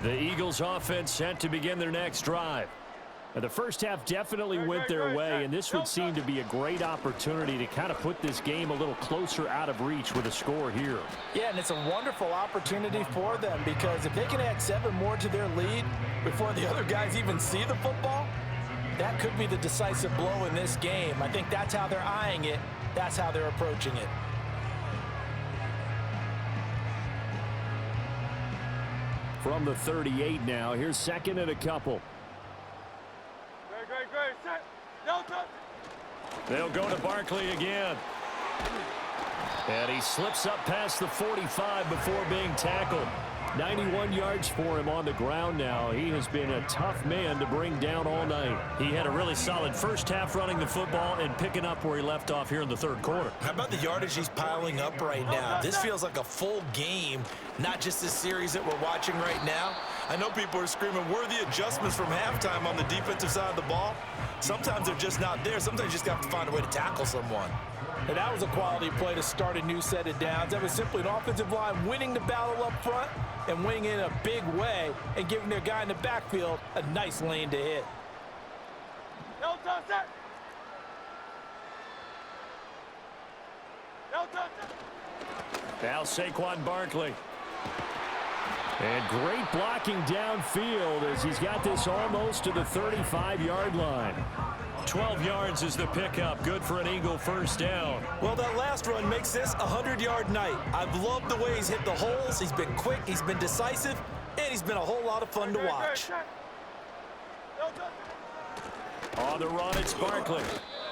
The Eagles offense set to begin their next drive. The first half definitely went their way, and this would seem to be a great opportunity to kind of put this game a little closer out of reach with a score here. Yeah, and it's a wonderful opportunity for them because if they can add 7 more to their lead before the other guys even see the football, that could be the decisive blow in this game. I think that's how they're eyeing it. That's how they're approaching it. From the 38 now, here's second and a couple. Great. Set. Delta. They'll go to Barkley again. And he slips up past the 45 before being tackled. 91 yards for him on the ground now. He has been a tough man to bring down all night. He had a really solid first half running the football and picking up where he left off here in the third quarter. How about the yardage he's piling up right now? This feels like a full game, not just this series that we're watching right now. I know people are screaming, worthy adjustments from halftime on the defensive side of the ball. Sometimes they're just not there. Sometimes you just have to find a way to tackle someone. And that was a quality play to start a new set of downs. That was simply an offensive line winning the battle up front and winning in a big way and giving their guy in the backfield a nice lane to hit. Delta, set. Delta, set. Now Saquon Barkley. And great blocking downfield as he's got this almost to the 35-yard line. 12 yards is the pickup. Good for an Eagle first down. Well, that last run makes this a 100-yard night. I've loved the way he's hit the holes. He's been quick, he's been decisive, and he's been a whole lot of fun to watch. On the run, it's Barkley.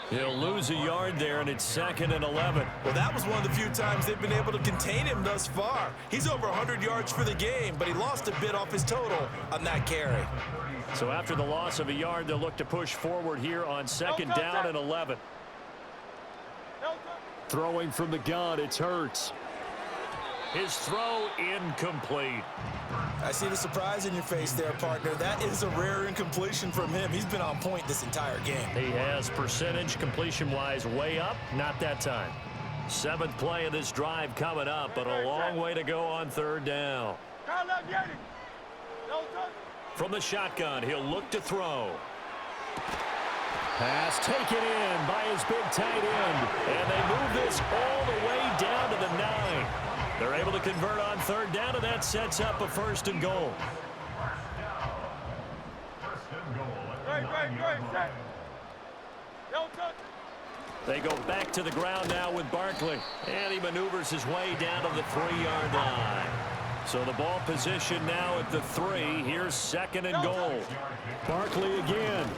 He'll lose a yard there, and it's second and 11. Well, that was one of the few times they've been able to contain him thus far. He's over 100 yards for the game, but he lost a bit off his total on that carry. So after the loss of a yard, they'll look to push forward here on second down and 11. Throwing from the gun, it's Hurts. His throw incomplete. I see the surprise in your face there, partner. That is a rare incompletion from him. He's been on point this entire game. He has percentage completion-wise way up, not that time. 7th play of this drive coming up, but a long way to go on third down. From the shotgun, he'll look to throw. Pass taken in by his big tight end. And they move this all the way down to the 9. They're able to convert on third down, and that sets up a first and goal. They go back to the ground now with Barkley. And he maneuvers his way down to the 3-yard line. So the ball position now at the 3. Here's second and goal. Barkley again.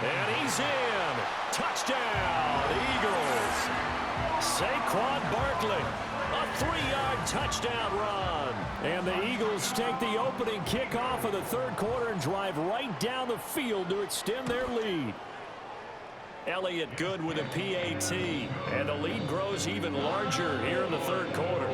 And he's in. Touchdown, Eagles. Saquon Barkley. A 3-yard touchdown run. And the Eagles take the opening kickoff of the third quarter and drive right down the field to extend their lead. Elliott good with a PAT. And the lead grows even larger here in the third quarter.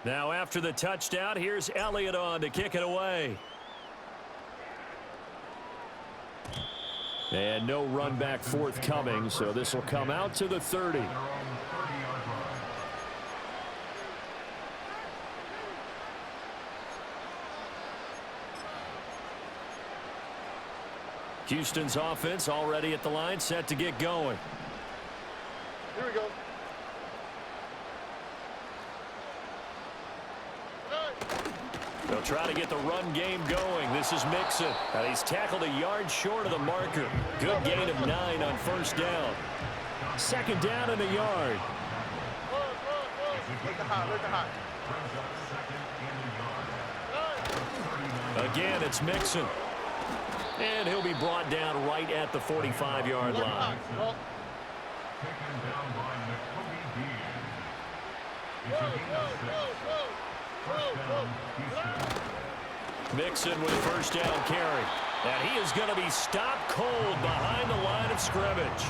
Now after the touchdown, here's Elliott on to kick it away. And no run back forthcoming, so this will come out to the 30. Houston's offense already at the line, set to get going. Here we go. They'll try to get the run game going. This is Mixon. And he's tackled a yard short of the marker. Good gain of 9 on first down. Second down and a yard. Again, it's Mixon. And he'll be brought down right at the 45-yard line. Mixon with first down carry. And he is going to be stopped cold behind the line of scrimmage.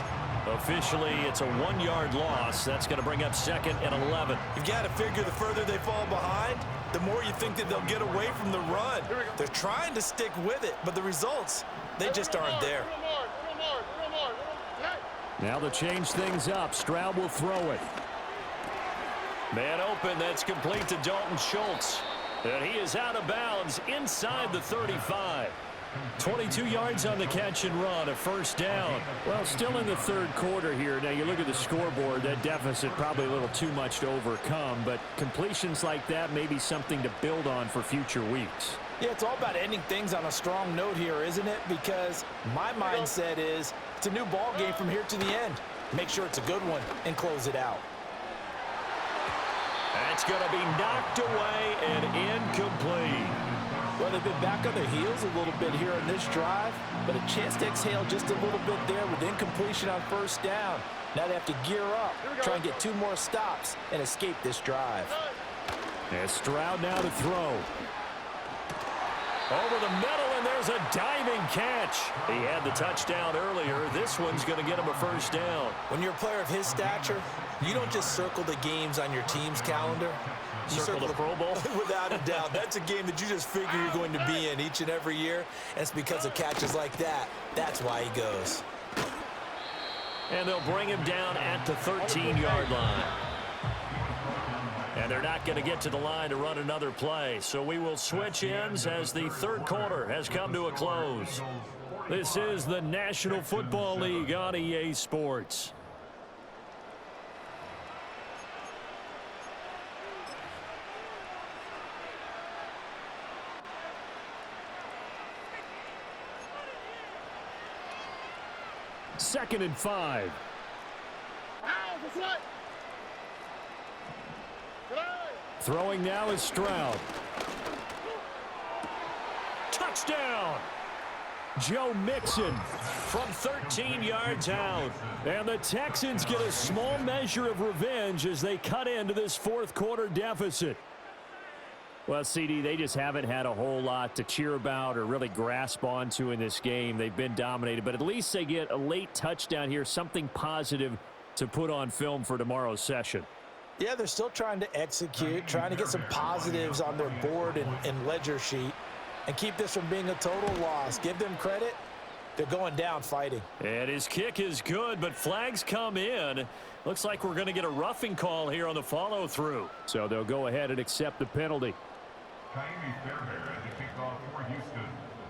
Officially, it's a 1-yard loss. That's going to bring up second and 11. You've got to figure the further they fall behind, the more you think that they'll get away from the run. They're trying to stick with it, but the results, they just aren't there. Now to change things up, Stroud will throw it. Man open, that's complete to Dalton Schultz. And he is out of bounds inside the 35. 22 yards on the catch and run, a first down. Well, still in the third quarter here. Now, you look at the scoreboard, that deficit probably a little too much to overcome, but completions like that may be something to build on for future weeks. Yeah, it's all about ending things on a strong note here, isn't it? Because my mindset is it's a new ball game from here to the end. Make sure it's a good one and close it out. That's going to be knocked away and incomplete. Well, they've been back on their heels a little bit here in this drive, but a chance to exhale just a little bit there with incompletion on first down. Now they have to gear up, try and get 2 more stops, and escape this drive. And Stroud now to throw. Over the middle, and there's a diving catch. He had the touchdown earlier. This one's going to get him a first down. When you're a player of his stature, you don't just circle the games on your team's calendar. You circle the Pro Bowl? Without a doubt. That's a game that you just figure you're going to be in each and every year. And it's because of catches like that. That's why he goes. And they'll bring him down at the 13-yard line. And they're not going to get to the line to run another play. So we will switch ends as the third quarter has come to a close. This is the National Football League on EA Sports. Second and 5. Throwing now is Stroud. Touchdown! Joe Mixon from 13 yards out. And the Texans get a small measure of revenge as they cut into this fourth quarter deficit. Well, CD, they just haven't had a whole lot to cheer about or really grasp onto in this game. They've been dominated, but at least they get a late touchdown here, something positive to put on film for tomorrow's session. Yeah, they're still trying to execute, trying to get some positives on their board and ledger sheet and keep this from being a total loss. Give them credit. They're going down fighting. And his kick is good, but flags come in. Looks like we're going to get a roughing call here on the follow-through. So they'll go ahead and accept the penalty.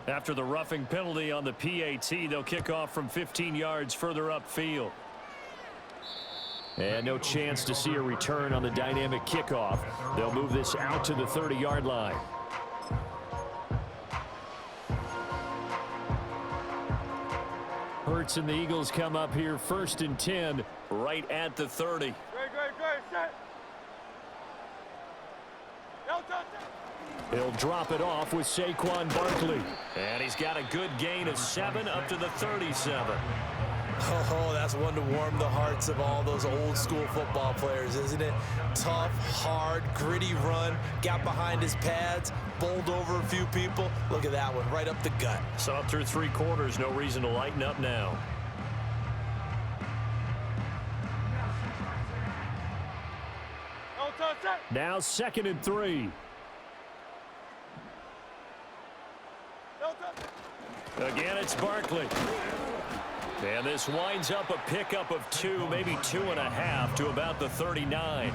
After the roughing penalty on the PAT, they'll kick off from 15 yards further upfield. And no chance to see a return on the dynamic kickoff. They'll move this out to the 30-yard line. Hurts and the Eagles come up here first and 10 right at the 30. Great, set. He'll drop it off with Saquon Barkley. And he's got a good gain of 7 up to the 37. Oh, that's one to warm the hearts of all those old school football players, isn't it? Tough, hard, gritty run, got behind his pads, bowled over a few people. Look at that one, right up the gut. Saw through 3 quarters, no reason to lighten up now. Now 2nd and 3. Again, it's Barkley. And this winds up a pickup of 2, maybe 2.5 to about the 39.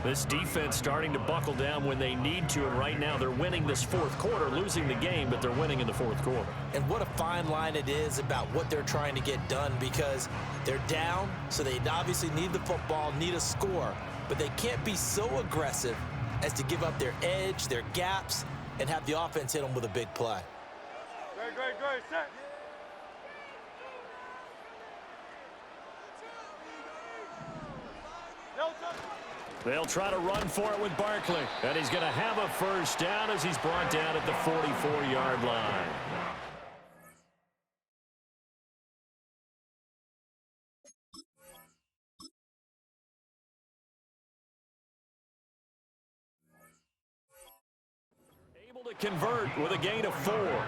This defense starting to buckle down when they need to, and right now they're winning this fourth quarter, losing the game, but they're winning in the fourth quarter. And what a fine line it is about what they're trying to get done, because they're down, so they obviously need the football, need a score, but they can't be so aggressive as to give up their edge, their gaps, and have the offense hit them with a big play. Great, set. They'll try to run for it with Barkley. And he's going to have a first down as he's brought down at the 44-yard line. Able to convert with a gain of 4.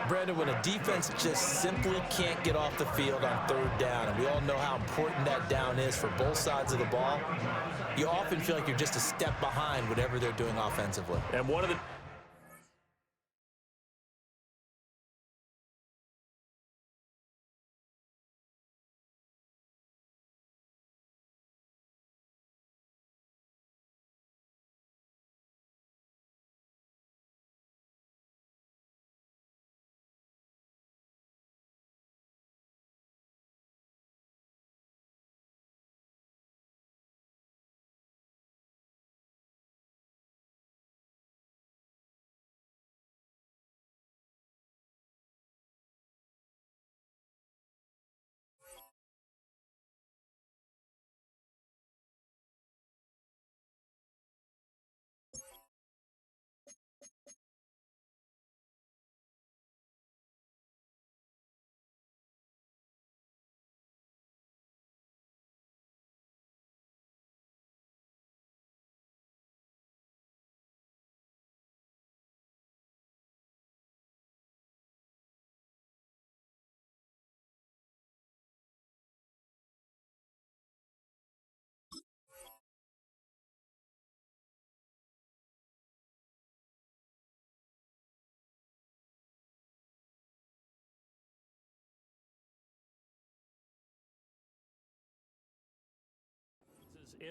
Brandon, when a defense just simply can't get off the field on 3rd down, and we all know how important that down is for both sides of the ball, you often feel like you're just a step behind whatever they're doing offensively. And one of the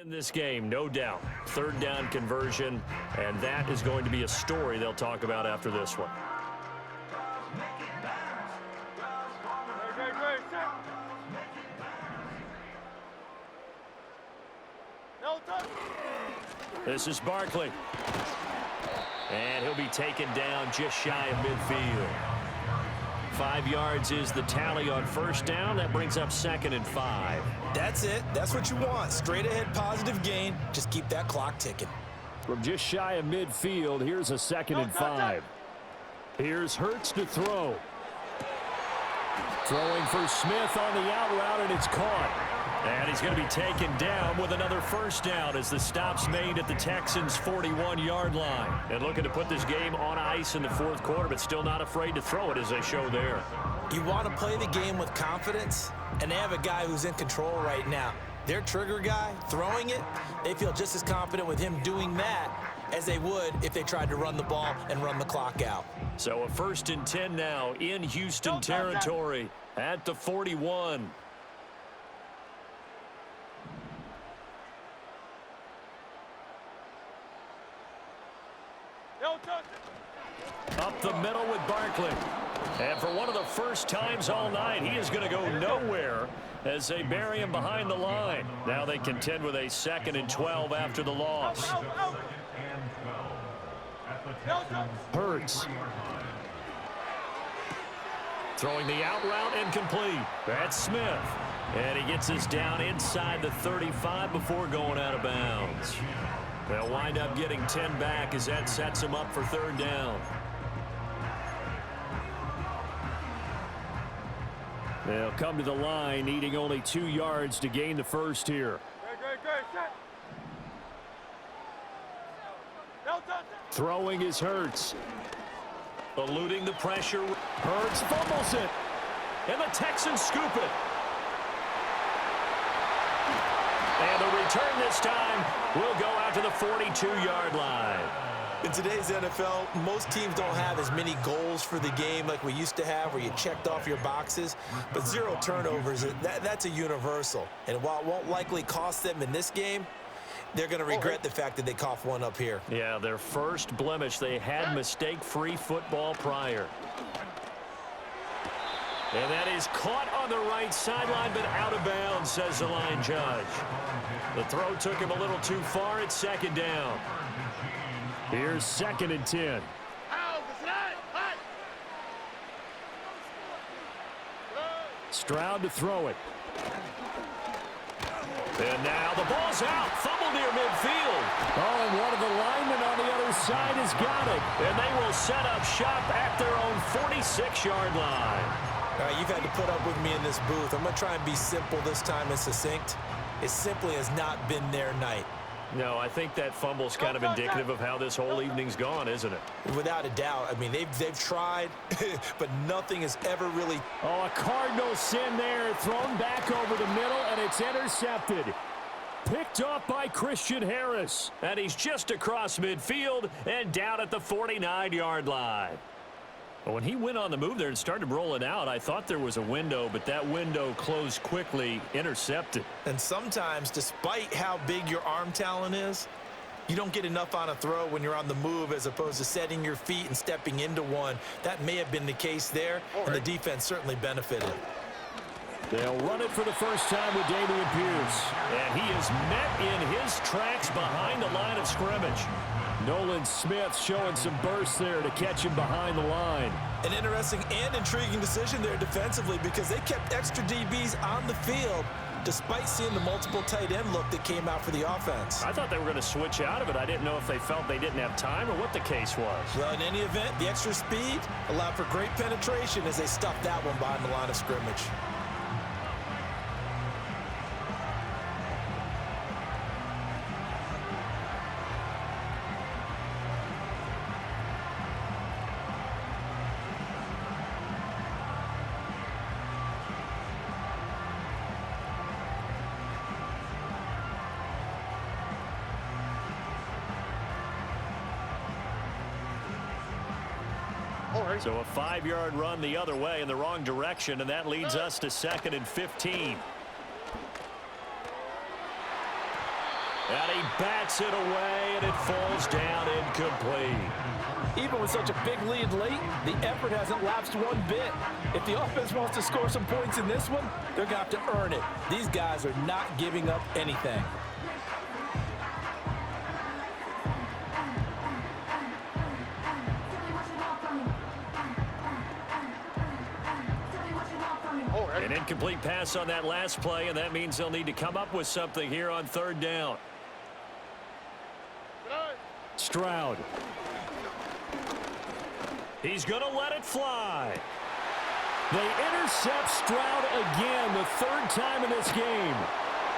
In this game, no doubt. Third down conversion, and that is going to be a story they'll talk about after this one. Great, set. No touch. This is Barkley. And he'll be taken down just shy of midfield. 5 yards is the tally on first down. That brings up 2nd and 5. That's it. That's what you want. Straight ahead positive gain. Just keep that clock ticking. From just shy of midfield, here's a 2nd and 5. Here's Hurts to throw. Throwing for Smith on the out route, and it's caught. And he's going to be taken down with another first down as the stop's made at the Texans' 41-yard line. And looking to put this game on ice in the fourth quarter, but still not afraid to throw it as they show there. You want to play the game with confidence, and they have a guy who's in control right now. Their trigger guy, throwing it, they feel just as confident with him doing that as they would if they tried to run the ball and run the clock out. So a 1st and 10 now in Houston territory at the 41. Up the middle with Barkley. And for one of the first times all night, he is going to go nowhere as they bury him behind the line. Now they contend with a 2nd and 12 after the loss. Hurts. Throwing the out route incomplete. That's Smith. And he gets us down inside the 35 before going out of bounds. They'll wind up getting 10 back as that sets him up for 3rd down. They'll come to the line, needing only 2 yards to gain the first here. Great, set. No touch. Throwing is Hurts. Eluding the pressure. Hurts fumbles it. And the Texans scoop it. And the return this time will go out to the 42-yard line. In today's NFL, most teams don't have as many goals for the game like we used to have where you checked off your boxes. But 0 turnovers, that's a universal. And while it won't likely cost them in this game, they're going to regret the fact that they coughed one up here. Yeah, their first blemish. They had mistake-free football prior. And that is caught on the right sideline, but out of bounds, says the line judge. The throw took him a little too far. It's 2nd down. Here's 2nd and 10. Stroud to throw it. And now the ball's out. Fumble near midfield. Oh, and one of the linemen on the other side has got it. And they will set up shop at their own 46-yard line. All right, you've had to put up with me in this booth. I'm going to try and be simple this time and succinct. It simply has not been their night. No, I think that fumble's kind of indicative of how this whole evening's gone, isn't it? Without a doubt. I mean, they've tried, but nothing has ever really... Oh, a Cardinal sin there, thrown back over the middle, and it's intercepted. Picked off by Christian Harris. And he's just across midfield and down at the 49-yard line. When he went on the move there and started rolling out, I thought there was a window, but that window closed quickly, intercepted. And sometimes, despite how big your arm talent is, you don't get enough on a throw when you're on the move as opposed to setting your feet and stepping into one. That may have been the case there, and the defense certainly benefited. They'll run it for the first time with Damian Pierce. And he is met in his tracks behind the line of scrimmage. Nolan Smith showing some burst there to catch him behind the line. An interesting and intriguing decision there defensively because they kept extra DBs on the field despite seeing the multiple tight end look that came out for the offense. I thought they were going to switch out of it. I didn't know if they felt they didn't have time or what the case was. Well, in any event, the extra speed allowed for great penetration as they stuffed that one behind the line of scrimmage. So a 5-yard run the other way in the wrong direction, and that leads us to 2nd and 15. And he bats it away, and it falls down incomplete. Even with such a big lead late, the effort hasn't lapsed one bit. If the offense wants to score some points in this one, they're going to have to earn it. These guys are not giving up anything. An incomplete pass on that last play, and that means they'll need to come up with something here on third down. Stroud. He's going to let it fly. They intercept Stroud again, the third time in this game.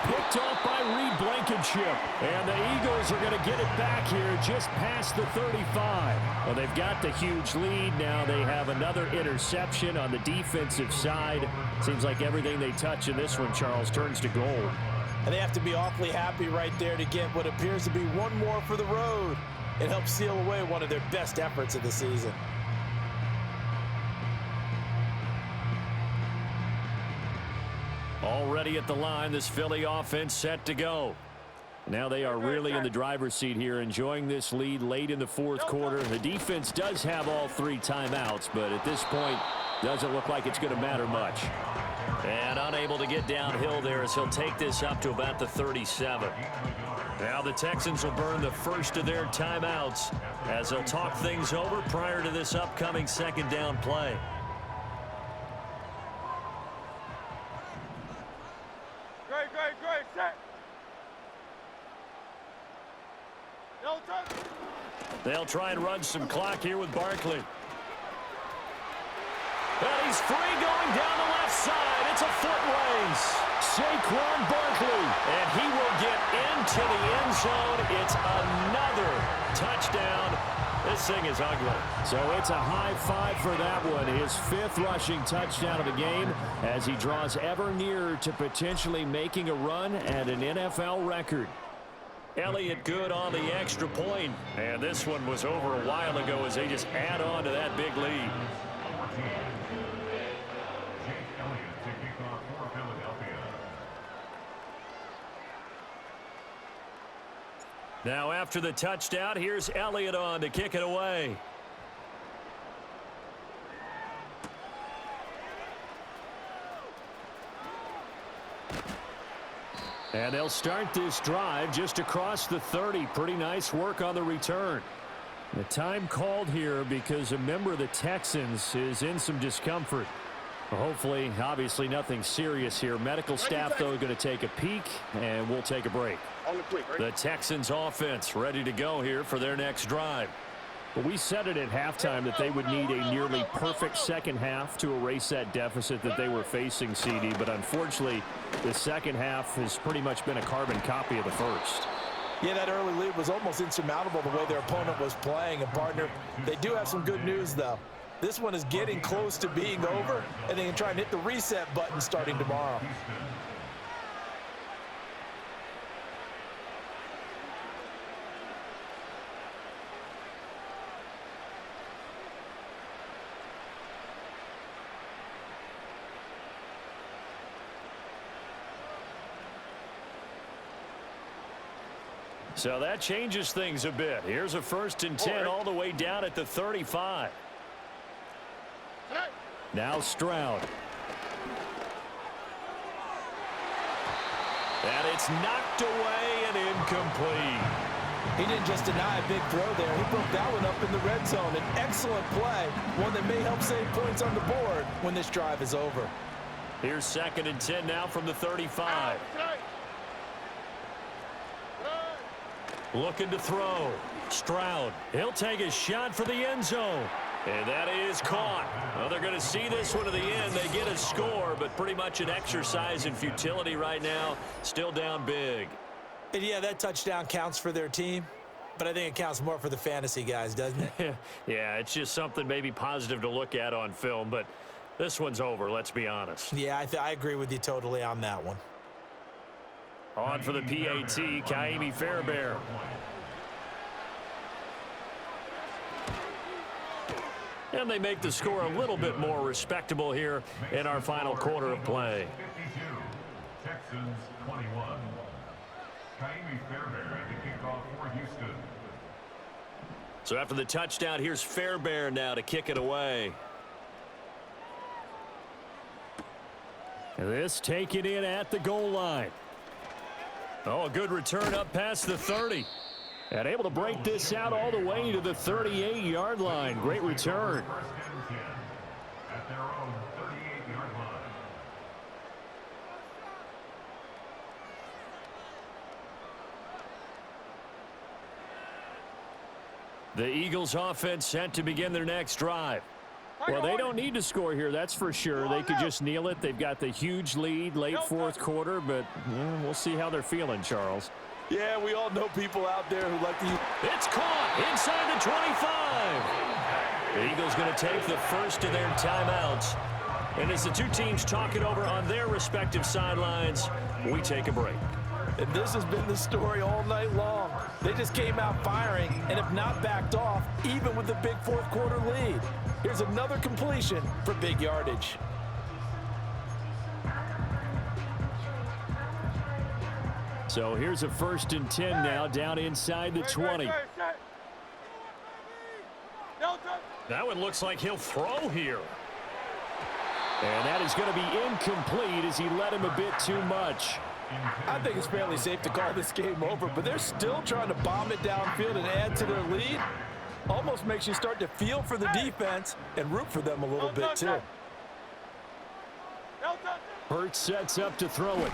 Picked off by Reed Blankenship. And the Eagles are going to get it back here just past the 35. Well, they've got the huge lead. Now they have another interception on the defensive side. Seems like everything they touch in this one, Charles, turns to gold. And they have to be awfully happy right there to get what appears to be one more for the road. It helps seal away one of their best efforts of the season. Already at the line, this Philly offense set to go. Now they are really in the driver's seat here, enjoying this lead late in the fourth quarter. The defense does have all three timeouts, but at this point, doesn't look like it's going to matter much. And unable to get downhill there as he'll take this up to about the 37. Now the Texans will burn the first of their timeouts as they'll talk things over prior to this upcoming second down play. Great, set. No touch. They'll try and run some clock here with Barkley. And he's free going down the left side. It's a foot race. Saquon Barkley. And he will get into the end zone. It's another touchdown. This thing is ugly. So it's a high five for that one. His fifth rushing touchdown of the game as he draws ever nearer to potentially making a run at an NFL record. Elliott good on the extra point. And this one was over a while ago as they just add on to that big lead. Now after the touchdown, here's Elliott on to kick it away. And they'll start this drive just across the 30. Pretty nice work on the return. The time called here because a member of the Texans is in some discomfort. Hopefully, obviously nothing serious here. Medical staff, though, going to take a peek, and we'll take a break. The Texans offense ready to go here for their next drive. Well, we said it at halftime that they would need a nearly perfect second half to erase that deficit that they were facing, CD. But unfortunately, the second half has pretty much been a carbon copy of the first. Yeah, that early lead was almost insurmountable the way their opponent was playing. And, partner, they do have some good news, though. This one is getting close to being over, and they can try and hit the reset button starting tomorrow. So that changes things a bit. Here's a 1st and 10 all the way down at the 35. Now Stroud. And it's knocked away and incomplete. He didn't just deny a big throw there. He broke that one up in the red zone. An excellent play, one that may help save points on the board when this drive is over. Here's 2nd and 10 now from the 35. Looking to throw. Stroud. He'll take a shot for the end zone. And that is caught. Well, they're going to see this one to the end. They get a score, but pretty much an exercise in futility right now. Still down big. And yeah, that touchdown counts for their team, but I think it counts more for the fantasy guys, doesn't it? Yeah, it's just something maybe positive to look at on film, but this one's over, let's be honest. Yeah, I agree with you totally on that one. On for the PAT, Kaimi Fairbairn. And they make the score a little bit more respectable here in our final quarter of play. Texans 21. So after the touchdown, here's Fairbairn now to kick it away. This taken in at the goal line. Oh, a good return up past the 30. And able to break this out all the way to the 38-yard line. Great return. At their own 38-yard line. The Eagles offense set to begin their next drive. Well, they don't need to score here, that's for sure. They could just kneel it. They've got the huge lead late fourth quarter, but we'll see how they're feeling, Charles. Yeah, we all know people out there who like to use. It's caught inside the 25. The Eagles going to take the first of their timeouts. And as the two teams talk it over on their respective sidelines, we take a break. And this has been the story all night long. They just came out firing and have not backed off, even with the big fourth quarter lead. Here's another completion for big yardage. So here's a 1st and 10 now down inside the 20. That one looks like he'll throw here. And that is going to be incomplete as he led him a bit too much. I think it's fairly safe to call this game over, but they're still trying to bomb it downfield and add to their lead. Almost makes you start to feel for the defense and root for them a little bit too. Hurts sets up to throw it.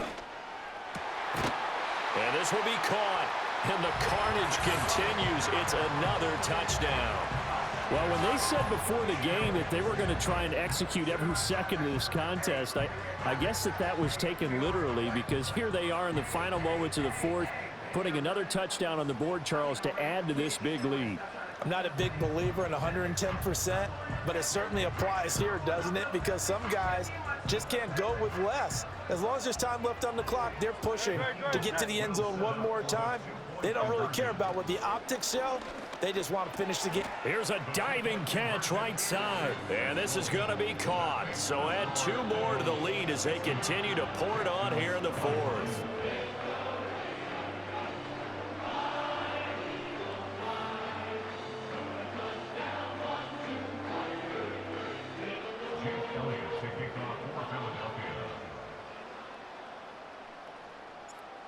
And this will be caught. And the carnage continues. It's another touchdown. Well, when they said before the game that they were going to try and execute every second of this contest, I guess that was taken literally, because here they are in the final moments of the fourth, putting another touchdown on the board, Charles, to add to this big lead. I'm not a big believer in 110%, but it certainly applies here, doesn't it? Because some guys just can't go with less. As long as there's time left on the clock, they're pushing to get to the end zone one more time. They don't really care about what the optics show. They just want to finish the game. Here's a diving catch right side. And this is going to be caught. So add 2 more to the lead as they continue to pour it on here in the fourth.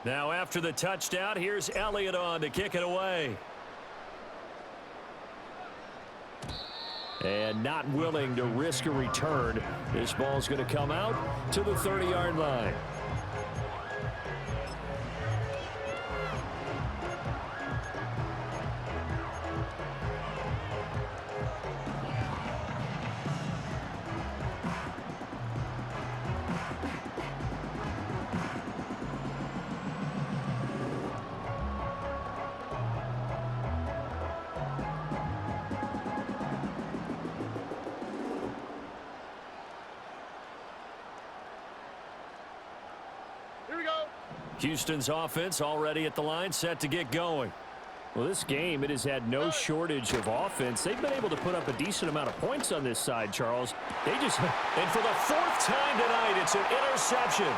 Now after the touchdown, here's Elliott on to kick it away. And not willing to risk a return. This ball's going to come out to the 30-yard line. Houston's offense already at the line, set to get going. Well, this game, it has had no shortage of offense. They've been able to put up a decent amount of points on this side, Charles. And for the 4th time tonight, it's an interception.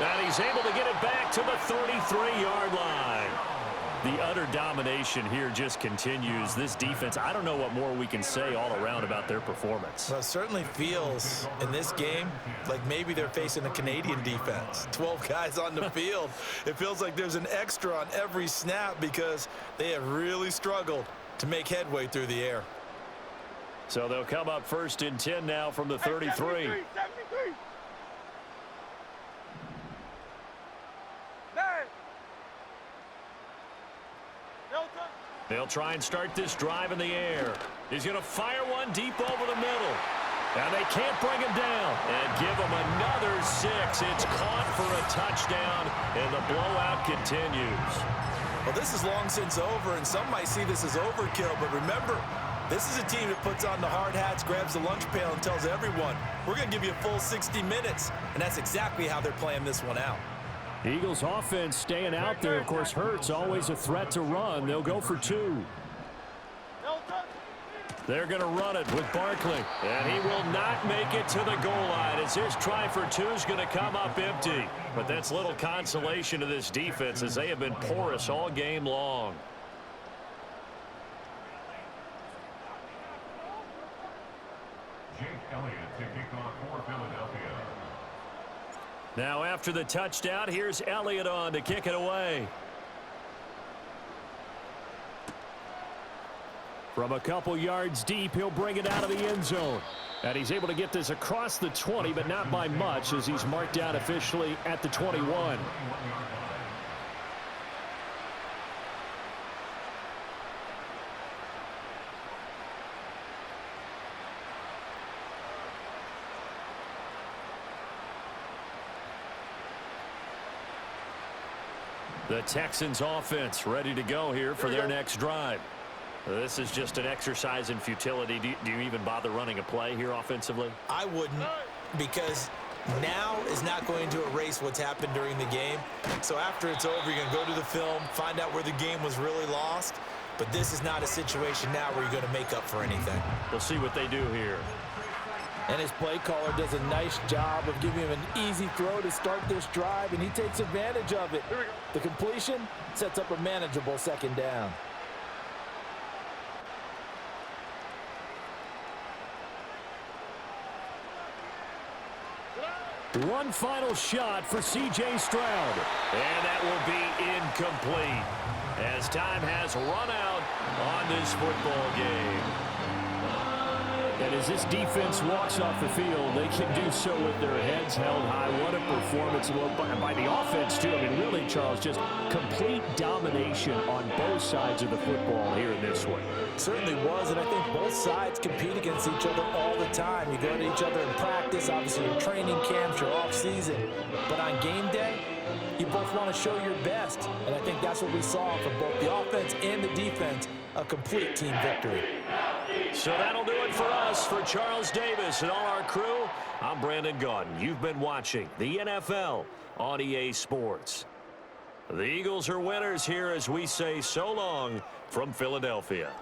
And he's able to get it back to the 33-yard line. The utter domination here just continues. This defense, I don't know what more we can say all around about their performance. Well, it certainly feels in this game like maybe they're facing a Canadian defense. 12 guys on the field. It feels like there's an extra on every snap because they have really struggled to make headway through the air. So they'll come up 1st and 10 now from the 33. 73. They'll try and start this drive in the air. He's going to fire one deep over the middle. And they can't bring him down. And give him another 6. It's caught for a touchdown, and the blowout continues. Well, this is long since over, and some might see this as overkill. But remember, this is a team that puts on the hard hats, grabs the lunch pail, and tells everyone, we're going to give you a full 60 minutes. And that's exactly how they're playing this one out. Eagles offense staying out there. Of course, Hurts always a threat to run. They'll go for 2. They're going to run it with Barkley. And he will not make it to the goal line as his try for two is going to come up empty. But that's little consolation to this defense as they have been porous all game long. Jake Elliott to kick off for Philadelphia. Now after the touchdown, here's Elliott on to kick it away. From a couple yards deep, he'll bring it out of the end zone. And he's able to get this across the 20, but not by much as he's marked down officially at the 21. The Texans offense ready to go here for their next drive. This is just an exercise in futility. Do you even bother running a play here offensively? I wouldn't, because now is not going to erase what's happened during the game. So after it's over, you're going to go to the film, find out where the game was really lost. But this is not a situation now where you're going to make up for anything. We'll see what they do here. And his play caller does a nice job of giving him an easy throw to start this drive, and he takes advantage of it. The completion sets up a manageable second down. One final shot for C.J. Stroud. And that will be incomplete as time has run out on this football game. And as this defense walks off the field, they can do so with their heads held high. What a performance by the offense, too. I mean, really, Charles, just complete domination on both sides of the football here in this one. Certainly was, and I think both sides compete against each other all the time. You go to each other in practice, obviously your training camps, your off-season. But on game day, you both want to show your best. And I think that's what we saw from both the offense and the defense, a complete team victory. So that'll do it for us. For Charles Davis and all our crew, I'm Brandon Gaudin. You've been watching the NFL on EA Sports. The Eagles are winners here as we say so long from Philadelphia.